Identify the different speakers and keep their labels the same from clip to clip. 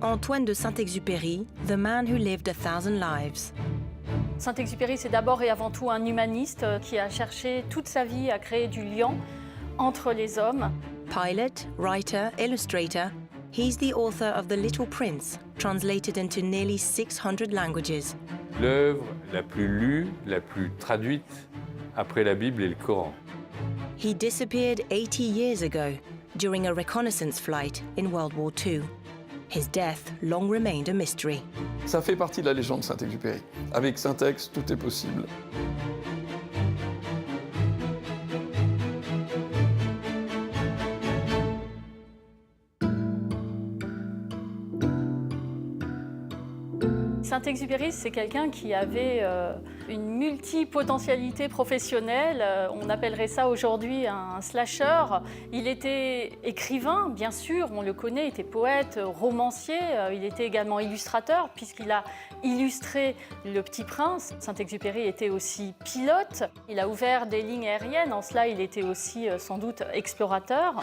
Speaker 1: Antoine de Saint-Exupéry, the man who lived 1,000 lives.
Speaker 2: Saint-Exupéry, c'est d'abord et avant tout un humaniste qui a cherché toute sa vie à créer du lien entre les hommes.
Speaker 1: Pilot, writer, illustrator, he's the author of The Little Prince, translated into nearly 600 languages.
Speaker 3: L'œuvre la plus lue, la plus traduite après la Bible et le Coran.
Speaker 1: He disappeared 80 years ago during a reconnaissance flight in World War II. His death long remained a mystery.
Speaker 4: Ça fait partie de la légende de Saint-Exupéry. Avec Saint-Ex, tout est possible.
Speaker 2: Saint-Exupéry, c'est quelqu'un qui avait une multipotentialité professionnelle. On appellerait ça aujourd'hui un slasher. Il était écrivain, bien sûr, on le connaît, il était poète, romancier. Il était également illustrateur, puisqu'il a illustré Le Petit Prince. Saint-Exupéry était aussi pilote. Il a ouvert des lignes aériennes. En cela, il était aussi sans doute explorateur.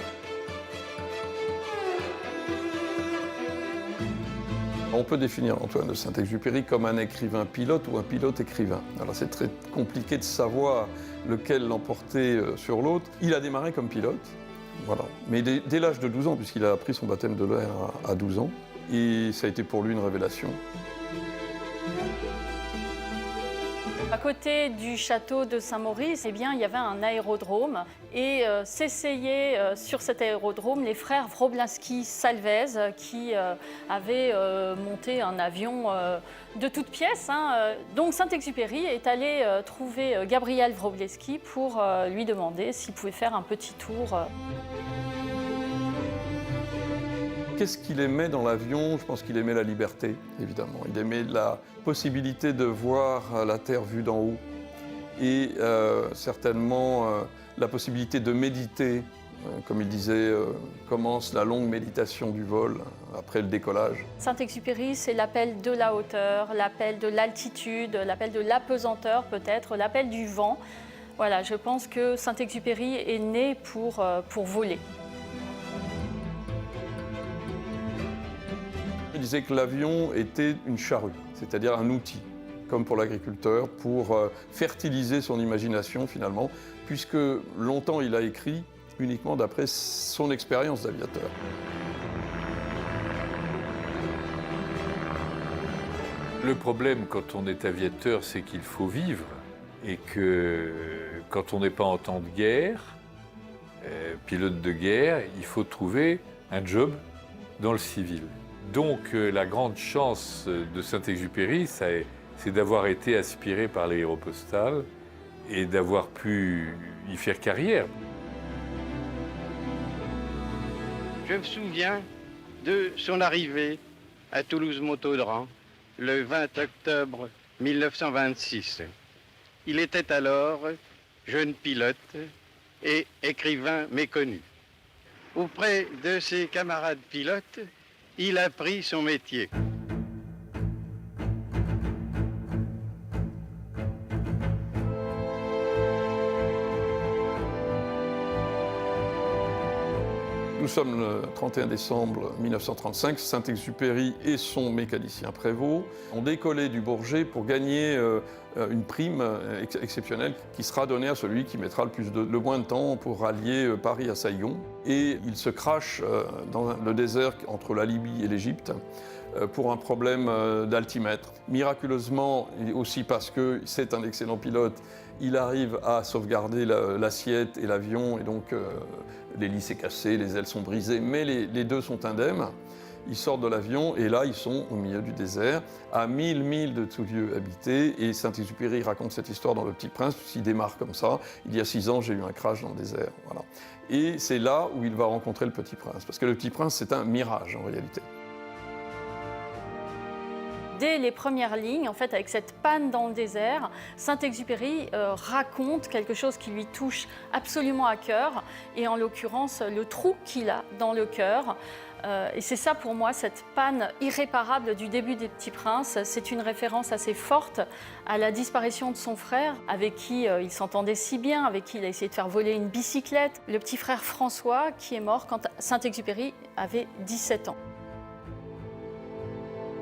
Speaker 4: On peut définir Antoine de Saint-Exupéry comme un écrivain pilote ou un pilote écrivain. Alors c'est très compliqué de savoir lequel l'emporter sur l'autre. Il a démarré comme pilote, voilà. Mais dès l'âge de 12 ans, puisqu'il a appris son baptême de l'air à 12 ans, et ça a été pour lui une révélation.
Speaker 2: À côté du château de Saint-Maurice, eh bien, il y avait un aérodrome et s'essayaient sur cet aérodrome les frères Wroblewski-Salvez qui avaient monté un avion de toutes pièces. Donc Saint-Exupéry est allé trouver Gabriel Wroblewski pour lui demander s'il pouvait faire un petit tour.
Speaker 4: Qu'est-ce qu'il aimait dans l'avion? Je pense qu'il aimait la liberté, évidemment. Il aimait la possibilité de voir la Terre vue d'en haut et certainement la possibilité de méditer. Comme il disait, commence la longue méditation du vol après le décollage.
Speaker 2: Saint-Exupéry, c'est l'appel de la hauteur, l'appel de l'altitude, l'appel de l'apesanteur peut-être, l'appel du vent. Voilà, je pense que Saint-Exupéry est né pour voler.
Speaker 4: Il disait que l'avion était une charrue, c'est-à-dire un outil, comme pour l'agriculteur, pour fertiliser son imagination finalement, puisque longtemps il a écrit uniquement d'après son expérience d'aviateur.
Speaker 3: Le problème quand on est aviateur, c'est qu'il faut vivre et que quand on n'est pas en temps de guerre, pilote de guerre, il faut trouver un job dans le civil. Donc la grande chance de Saint-Exupéry, c'est d'avoir été aspiré par l'Aéropostale et d'avoir pu y faire carrière.
Speaker 5: Je me souviens de son arrivée à Toulouse-Montaudran le 20 octobre 1926. Il était alors jeune pilote et écrivain méconnu. Auprès de ses camarades pilotes, il apprit son métier.
Speaker 4: Nous sommes le 31 décembre 1935. Saint-Exupéry et son mécanicien Prévost ont décollé du Bourget pour gagner une prime exceptionnelle qui sera donnée à celui qui mettra le moins de temps pour rallier Paris à Saïgon. Et ils se crachent dans le désert entre la Libye et l'Égypte pour un problème d'altimètre. Miraculeusement, et aussi parce que c'est un excellent pilote, il arrive à sauvegarder l'assiette et l'avion, et donc l'hélice est cassée, les ailes sont brisées, mais les deux sont indemnes. Ils sortent de l'avion et là, ils sont au milieu du désert, à 1000 milles de tout lieu habité. Et Saint-Exupéry raconte cette histoire dans Le Petit Prince, puisqu'il démarre comme ça. Il y a 6 ans, j'ai eu un crash dans le désert. Voilà. Et c'est là où il va rencontrer le Petit Prince, parce que le Petit Prince, c'est un mirage en réalité.
Speaker 2: Dès les premières lignes, en fait, avec cette panne dans le désert, Saint-Exupéry raconte quelque chose qui lui touche absolument à cœur, et en l'occurrence, le trou qu'il a dans le cœur. Et c'est ça pour moi, cette panne irréparable du début des Petits Princes. C'est une référence assez forte à la disparition de son frère, avec qui il s'entendait si bien, avec qui il a essayé de faire voler une bicyclette. Le petit frère François, qui est mort quand Saint-Exupéry avait 17 ans.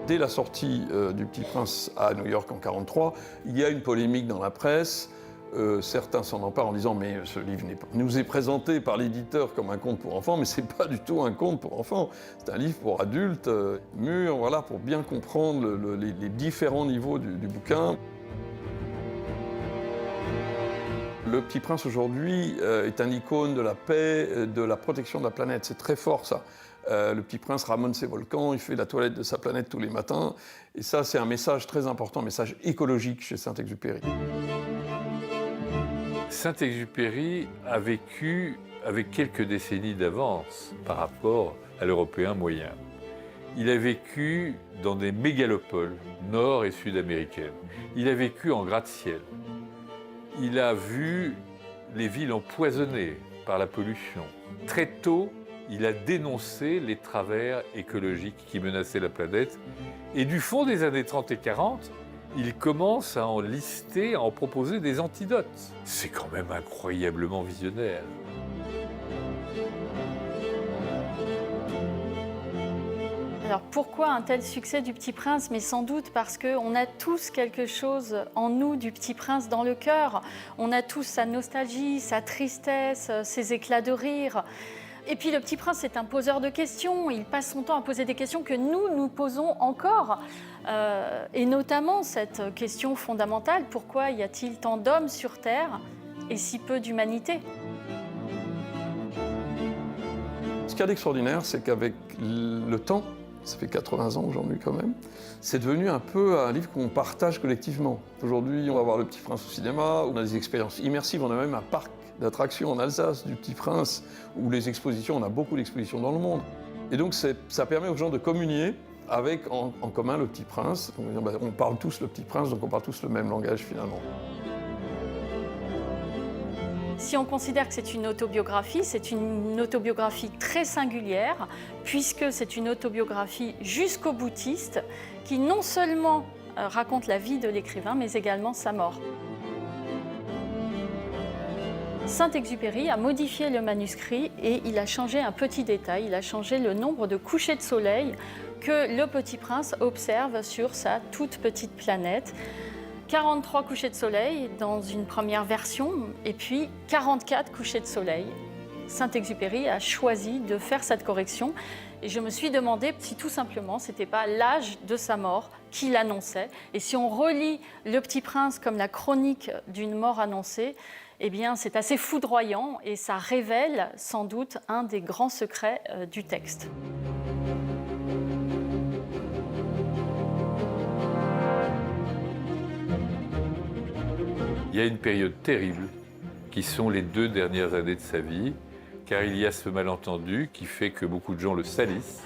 Speaker 4: Dès la sortie du Petit Prince à New York en 1943, il y a une polémique dans la presse. Certains s'en emparent en disant « mais ce livre nous est présenté par l'éditeur comme un conte pour enfants, mais ce n'est pas du tout un conte pour enfants. C'est un livre pour adultes, mûrs, voilà, pour bien comprendre les différents niveaux du bouquin. » Le Petit Prince aujourd'hui est un icône de la paix, de la protection de la planète. C'est très fort ça. Le Petit Prince ramène ses volcans, il fait la toilette de sa planète tous les matins. Et ça, c'est un message très important, un message écologique chez Saint-Exupéry.
Speaker 3: Saint-Exupéry a vécu avec quelques décennies d'avance par rapport à l'Européen moyen. Il a vécu dans des mégalopoles nord- et sud-américaines. Il a vécu en gratte-ciel. Il a vu les villes empoisonnées par la pollution. Très tôt, il a dénoncé les travers écologiques qui menaçaient la planète. Et du fond des années 30 et 40, il commence à en lister, à en proposer des antidotes. C'est quand même incroyablement visionnaire.
Speaker 2: Alors pourquoi un tel succès du Petit Prince? Mais sans doute parce qu'on a tous quelque chose en nous du Petit Prince dans le cœur. On a tous sa nostalgie, sa tristesse, ses éclats de rire. Et puis le Petit Prince est un poseur de questions. Il passe son temps à poser des questions que nous posons encore. Et notamment cette question fondamentale, pourquoi y a-t-il tant d'hommes sur Terre et si peu d'humanité?
Speaker 4: Ce qu'il y a d'extraordinaire, c'est qu'avec le temps, ça fait 80 ans aujourd'hui quand même, c'est devenu un peu un livre qu'on partage collectivement. Aujourd'hui, on va voir le Petit Prince au cinéma, on a des expériences immersives, on a même un parc d'attractions en Alsace du Petit Prince, où les expositions, on a beaucoup d'expositions dans le monde. Et donc ça permet aux gens de communier avec en commun le Petit Prince. On parle tous le Petit Prince, donc on parle tous le même langage finalement.
Speaker 2: Si on considère que c'est une autobiographie très singulière, puisque c'est une autobiographie jusqu'au boutiste, qui non seulement raconte la vie de l'écrivain, mais également sa mort. Saint-Exupéry a modifié le manuscrit et il a changé un petit détail, il a changé le nombre de couchers de soleil que le Petit Prince observe sur sa toute petite planète. 43 couchers de soleil dans une première version et puis 44 couchers de soleil. Saint-Exupéry a choisi de faire cette correction et je me suis demandé si tout simplement ce n'était pas l'âge de sa mort qui l'annonçait. Et si on relit Le Petit Prince comme la chronique d'une mort annoncée, eh bien c'est assez foudroyant et ça révèle sans doute un des grands secrets du texte.
Speaker 3: Il y a une période terrible qui sont les 2 dernières années de sa vie, car il y a ce malentendu qui fait que beaucoup de gens le salissent.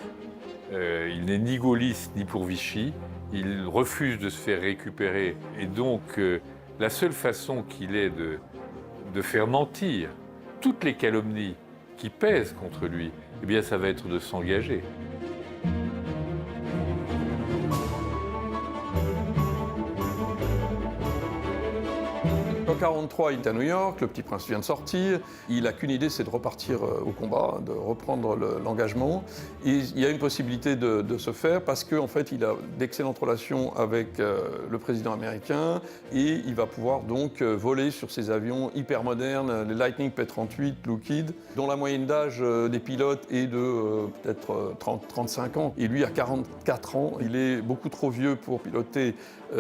Speaker 3: Il n'est ni gaulliste ni pour Vichy, il refuse de se faire récupérer et donc la seule façon qu'il ait de faire mentir toutes les calomnies qui pèsent contre lui, eh bien ça va être de s'engager.
Speaker 4: En 1943, il est à New York, le Petit Prince vient de sortir. Il n'a qu'une idée, c'est de repartir au combat, de reprendre l'engagement. Et il y a une possibilité de se faire parce qu'en fait, il a d'excellentes relations avec le président américain et il va pouvoir donc voler sur ces avions hyper modernes, les Lightning P-38 Lockheed, dont la moyenne d'âge des pilotes est de peut-être 30-35 ans. Et lui, à 44 ans, il est beaucoup trop vieux pour piloter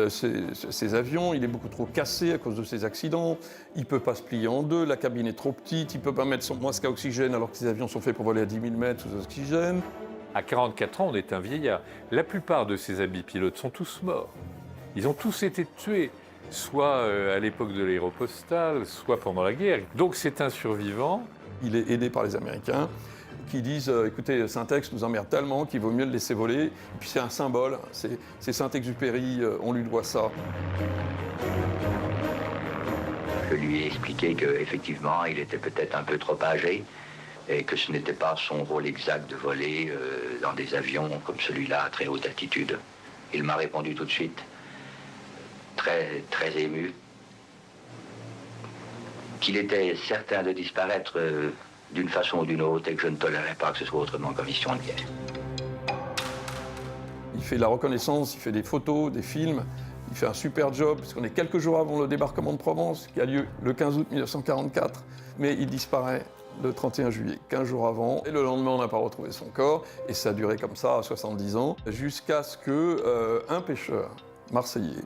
Speaker 4: ces avions, il est beaucoup trop cassé à cause de ses accidents, il ne peut pas se plier en deux, la cabine est trop petite, il ne peut pas mettre son masque à oxygène alors que ces avions sont faits pour voler à 10 000 mètres sous oxygène.
Speaker 3: À 44 ans, on est un vieillard. La plupart de ces habits pilotes sont tous morts. Ils ont tous été tués, soit à l'époque de l'aéropostale, soit pendant la guerre. Donc c'est un survivant.
Speaker 4: Il est aidé par les Américains qui disent écoutez, Saint-Ex nous emmerde tellement qu'il vaut mieux le laisser voler. Et puis c'est un symbole, c'est Saint-Exupéry, on lui doit ça.
Speaker 6: Je lui ai expliqué qu'effectivement, il était peut-être un peu trop âgé et que ce n'était pas son rôle exact de voler dans des avions comme celui-là à très haute altitude. Il m'a répondu tout de suite, très, très ému, qu'il était certain de disparaître d'une façon ou d'une autre et que je ne tolérais pas que ce soit autrement qu'en mission de guerre.
Speaker 4: Il fait la reconnaissance, il fait des photos, des films, il fait un super job, puisqu'on est quelques jours avant le débarquement de Provence, qui a lieu le 15 août 1944, mais il disparaît le 31 juillet, 15 jours avant. Et le lendemain, on n'a pas retrouvé son corps, et ça a duré comme ça, à 70 ans, jusqu'à ce qu'un pêcheur marseillais,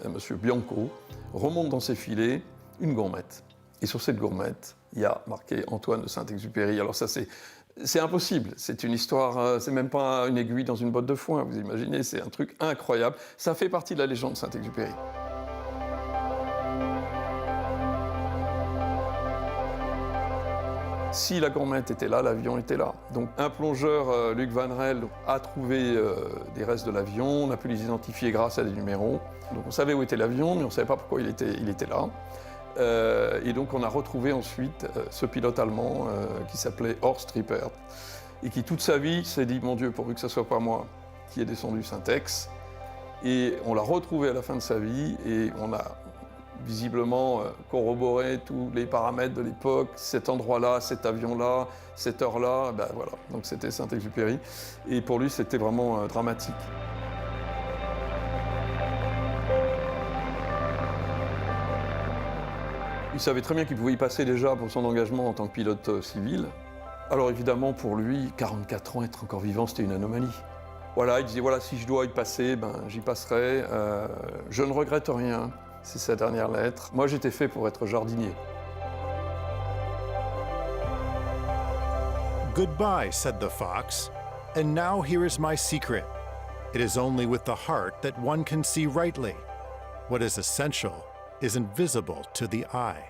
Speaker 4: M. Bianco, remonte dans ses filets une gourmette. Et sur cette gourmette, il y a marqué Antoine de Saint-Exupéry. Alors ça, c'est impossible. C'est une histoire, c'est même pas une aiguille dans une botte de foin, vous imaginez, c'est un truc incroyable. Ça fait partie de la légende de Saint-Exupéry. Si la gourmette était là, l'avion était là. Donc un plongeur, Luc Van Rel, a trouvé des restes de l'avion, on a pu les identifier grâce à des numéros. Donc on savait où était l'avion, mais on ne savait pas pourquoi il était là. Et donc on a retrouvé ensuite ce pilote allemand qui s'appelait Horst Rippert et qui toute sa vie s'est dit « Mon Dieu, pourvu que ce ne soit pas moi qui ai descendu Saint-Ex ». Et on l'a retrouvé à la fin de sa vie et on a visiblement corroboré tous les paramètres de l'époque, cet endroit-là, cet avion-là, cette heure-là, ben voilà, donc c'était Saint-Exupéry. Et pour lui, c'était vraiment dramatique. Il savait très bien qu'il pouvait y passer déjà pour son engagement en tant que pilote civil. Alors évidemment, pour lui, 44 ans, être encore vivant, c'était une anomalie. Voilà, il disait, voilà, si je dois y passer, ben, j'y passerai. Je ne regrette rien. C'est sa dernière lettre. Moi, j'étais fait pour être jardinier.
Speaker 7: Goodbye, said the fox, and now here is my secret. It is only with the heart that one can see rightly. What is essential is invisible to the eye.